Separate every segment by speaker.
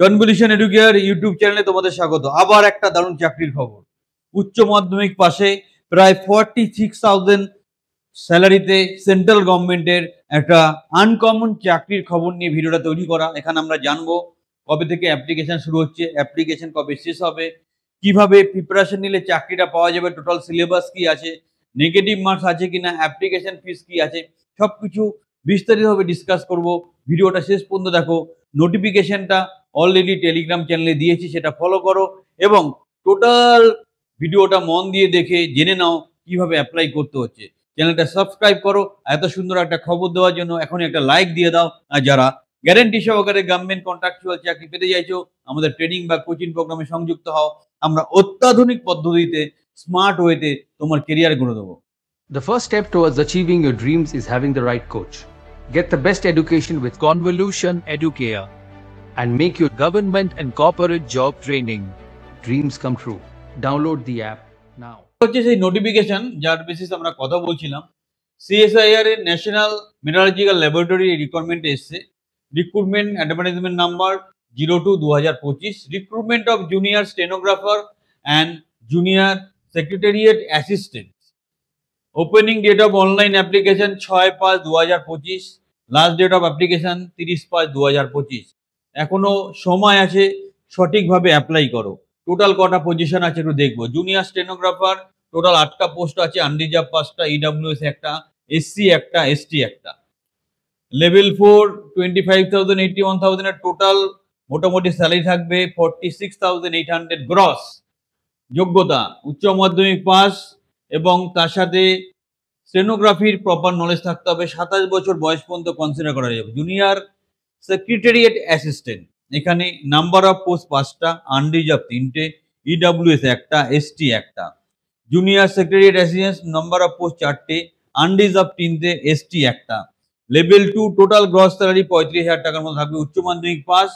Speaker 1: Convolution educare YouTube চ্যানেলে তোমাদের স্বাগত। আবার একটা দারুণ চাকরির খবর। উচ্চ মাধ্যমিক পাশে প্রায় 46,000 স্যালারিতে সেন্ট্রাল গভর্নমেন্টের একটা আনকমন চাকরির খবর নিয়ে ভিডিওটা তৈরি করা। এখানে আমরা জানবো কবে থেকে অ্যাপ্লিকেশন শুরু হচ্ছে, অ্যাপ্লিকেশন কবে শেষ হবে, কিভাবে প্রিপারেশন নিলে চাকরিটা পাওয়া যাবে, টোটাল সিলেবাস কি আছে, নেগেটিভ মার্কস আছে কিনা, অ্যাপ্লিকেশন ফিস কি আছে, সবকিছু বিস্তারিতভাবে ডিসকাস করব। ভিডিওটা শেষ পর্যন্ত দেখো। নোটিফিকেশনটা অলরেডি টেলিগ্রাম চ্যানেলে দিয়েছি, সেটা ফলো করো এবং টোটাল ভিডিওটা মন দিয়ে দেখে জেনে নাও কিভাবে অ্যাপ্লাই করতে হচ্ছে। চ্যানেলটা সাবস্ক্রাইব করো। এত সুন্দর একটা খবর দেওয়ার জন্য এখনই একটা লাইক দিয়ে দাও। আর যারা গ্যারেন্টি সহকারে গভর্নমেন্ট কন্ট্রাকচুয়াল চাকরি পেতে চাইছো, আমাদের ট্রেনিং বা কোচিং প্রোগ্রামে সংযুক্ত হও। আমরা অত্যাধুনিক পদ্ধতিতে স্মার্ট ওয়েতে তোমার কেরিয়ার গড়ে দেবো।
Speaker 2: The first step towards achieving your dreams is having the right coach. Get the best education with
Speaker 3: Convolution Educare
Speaker 2: and make your government and corporate job training dreams come true. Download the app now.
Speaker 1: হচ্ছে সেই notification যার basis আমরা কথা বলছিলাম। CSIR এর national metallurgical laboratory recruitment এসছে। Recruitment advertisement number 02/2025। Recruitment of junior stenographer and junior secretariat assistant. Opening date of online application 6/5/2025। Last date of application 30/5/2025। এখনো সময় আছে, সঠিকভাবে অ্যাপ্লাই করো। টোটাল কটা পজিশন আছে একটু দেখবো। জুনিয়র স্টেনোগ্রাফার টোটাল 8টা পোস্ট আছে, আনরিজার্ভ 5টা, ইডব্লিউএস একটা, এসসি একটা, এসটি একটা। লেভেল 4 25,000 81,000 এর টোটাল মোটামুটি স্যালারি থাকবে 46,800 গ্রস। যোগ্যতা উচ্চ মাধ্যমিক পাস এবং তার সাথে স্টেনোগ্রাফির প্রপার নলেজ থাকতে হবে। 27 বছর বয়স পর্যন্ত কনসিডার করা যাবে। জুনিয়র সেক্রেটারিয়েট অ্যাসিস্ট্যান্ট, এখানে নাম্বার অফ পোস্ট 5টা, আনরিজার্ভ 3টে, ইডব্লিউএস একটা, এসটি একটা। Junior secretariat assistant number of post 4টে, আনরিজার্ভ 3টে, এসটি একটা। লেভেল 2 টোটাল গ্রস স্যালারি 35,000 টাকার মতো থাকবে। উচ্চ মাধ্যমিক পাস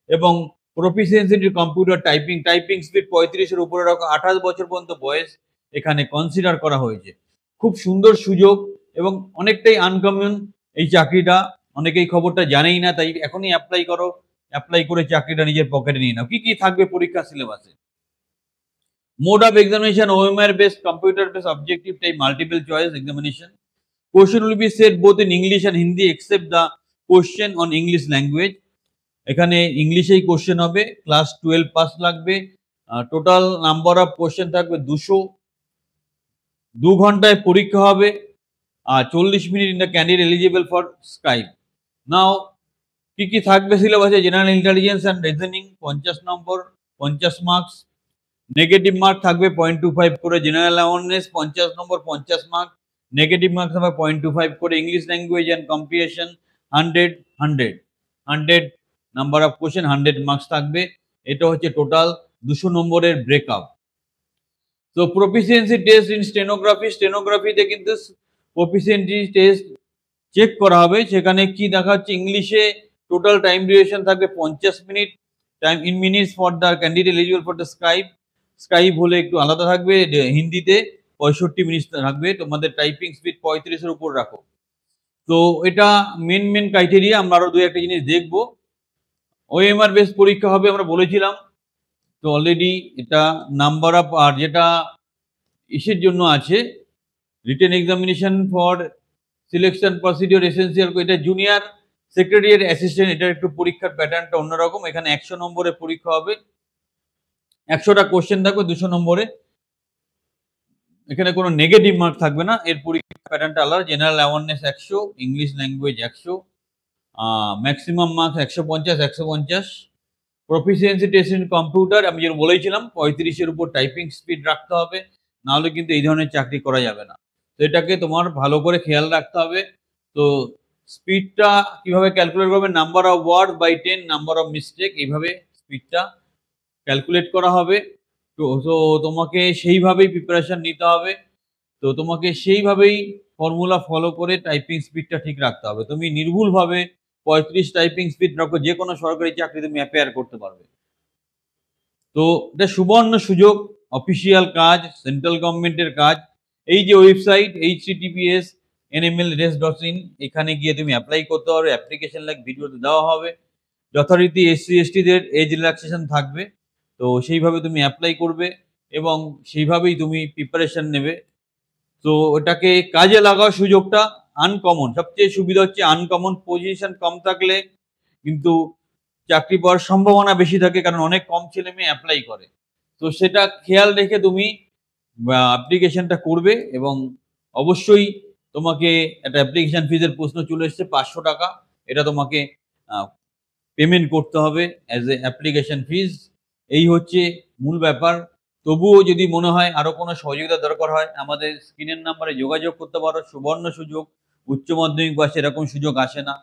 Speaker 1: এবং proficiency in computer typing, typing speed 35-এর উপরে রাখা, 28 বছর পর্যন্ত বয়স এখানে কনসিডার করা হয়েছে। খুব সুন্দর সুযোগ এবং অনেকটাই আনকমন এই চাকরিটা। অনেকেই খবরটা জানেই না, তাই এখনই অ্যাপ্লাই করো। অ্যাপ্লাই করে চাকরিটা নিজের পকেটে নিয়ে নাও। কি কি থাকবে পরীক্ষা সিলেবাসে? Mode of examination OMR based, computer based, objective type, multiple choice examination. Question will be said both in English and Hindi except the question on English language. এখানে ইংলিশেই কোশ্চেন হবে। ক্লাস 12 পাস লাগবে। টোটাল নাম্বার অফ কোশ্চেন থাকবে 200। 2 ঘন্টায় পরীক্ষা হবে আর 40 minute in the candidate eligible for scribe. Now কি কি থাকবে সিলেবাসে? জেনারেল ইন্টেলিজেন্স অ্যান্ড রিজনিং 50 নম্বর, 50 মার্কস। নেগেটিভ মার্ক থাকবে 0.25 করে। জেনারেল অ্যাওয়ারনেস 50 নম্বর, 50 মার্ক। নেগেটিভ মার্কস হবে 0.25 করে। English language and comprehension 100 number of question, 100 marks থাকবে। এটা হচ্ছে টোটাল 200 নম্বরের ব্রেকআপ। তো প্রফিসিয়েন্সি টেস্ট ইন স্টেনোগ্রাফি, স্টেনোগ্রাফিতে কিন্তু প্রফিসিয়েন্সি টেস্ট চেক করা হবে। সেখানে কি দেখা হচ্ছে, ইংলিশে টোটাল টাইম ডিউরেশন থাকবে 50 minute. Time in minutes for the candidate eligible for the Skype. Skype হলে একটু আলাদা থাকবে। হিন্দিতে 65 মিনিট থাকবে। তোমাদের টাইপিং স্পিড 35-এর উপর রাখো। তো এটা মেন ক্রাইটেরিয়া। আমরা আরো 2-1টা জিনিস দেখবো। ওএমআর বেস পরীক্ষা হবে আমরা বলেছিলাম। তো অলরেডি এটা নাম্বার অফ, আর যেটা ইসের জন্য আছে written examination for selection procedure essential, এটা জুনিয়র সেক্রেটারিয়েট অ্যাসিস্ট্যান্ট। এটার একটু পরীক্ষার প্যাটার্নটা অন্যরকম। এখানে 100 নম্বরের পরীক্ষা হবে। 100টা কোশ্চেন থাকবে 200 নম্বরে। এখানে কোনো নেগেটিভ মার্ক থাকবে না। এর পরীক্ষা প্যাটার্নটা আলাদা। General awareness 100, English language 100, maximum marks 150। Proficiency test in computer আমি যেটা বলেছিলাম 35-এর উপর টাইপিং স্পিড রাখতে হবে, নাহলে কিন্তু এই ধরনের চাকরি করা যাবে না। তো এটাকে তোমার ভালো করে খেয়াল রাখতে হবে। তো স্পিডটা কিভাবে ক্যালকুলেট করবে? Number of word by 10 number of mistake, এইভাবে স্পিডটা ক্যালকুলেট করা হবে। তো তোমাকে সেইভাবেই প্রিপারেশন নিতে হবে। তো তোমাকে সেইভাবেই ফর্মুলা ফলো করে টাইপিং স্পিডটা ঠিক রাখতে হবে। তুমি নির্ভুলভাবে 35 টাইপিং স্পিড রাখো, যে কোনো সরকারি চাকরি তুমি অ্যাপিয়ার করতে পারবে। তো এটা সুবর্ণ সুযোগ, অফিসিয়াল কাজ, সেন্ট্রাল গভর্নমেন্টের কাজ। এই যে ওয়েবসাইট https://nmlres.in, এখানে গিয়ে তুমি অ্যাপ্লাই করতে পারবে। অ্যাপ্লিকেশন লাইক ভিডিওতে দেওয়া হবে। যথারীতি SC STদের এজ রিল্যাক্সেশন থাকবে। তো সেইভাবে তুমি অ্যাপ্লাই করবে এবং সেইভাবেই তুমি প্রিপারেশন নেবে। তো ওটাকে কাজে লাগাও সুযোগটা। আনকমন সবচেয়ে সুবিধা হচ্ছে আনকমন পজিশন কম থাকলে কিন্তু চাকরি পাওয়ার সম্ভাবনা বেশি থাকে, কারণ অনেক কম ছেলে মেয়ে অ্যাপ্লাই করে। তো সেটা খেয়াল রেখে তুমি অ্যাপ্লিকেশনটা করবে এবং অবশ্যই তোমাকে একটা অ্যাপ্লিকেশন ফিজের প্রশ্ন চলে এসছে 500 টাকা, এটা তোমাকে পেমেন্ট করতে হবে অ্যাজ এ অ্যাপ্লিকেশন ফিজ। এই হচ্ছে মূল ব্যাপার। তবুও যদি মনে হয় আরো কোনো সহযোগিতা দরকার হয়, আমাদের স্ক্রিনের নাম্বারে যোগাযোগ করতে পারো। সুবর্ণ সুযোগ, উচ্চ মাধ্যমিক বা সেরকম সুযোগ আসে না।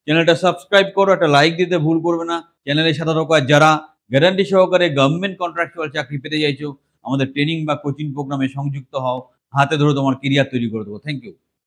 Speaker 1: চ্যানেলটা সাবস্ক্রাইব করো, একটা লাইক দিতে ভুল করবে না। চ্যানেলের সাথে থাকা যারা গ্যারান্টি সহকারে গভর্নমেন্ট কন্ট্রাকচুয়াল চাকরি পেতে চাইছো, আমাদের ট্রেনিং বা কোচিং প্রোগ্রামে সংযুক্ত হও। হাতে ধরে তোমার কেরিয়ার তৈরি করে দেবো। Thank you.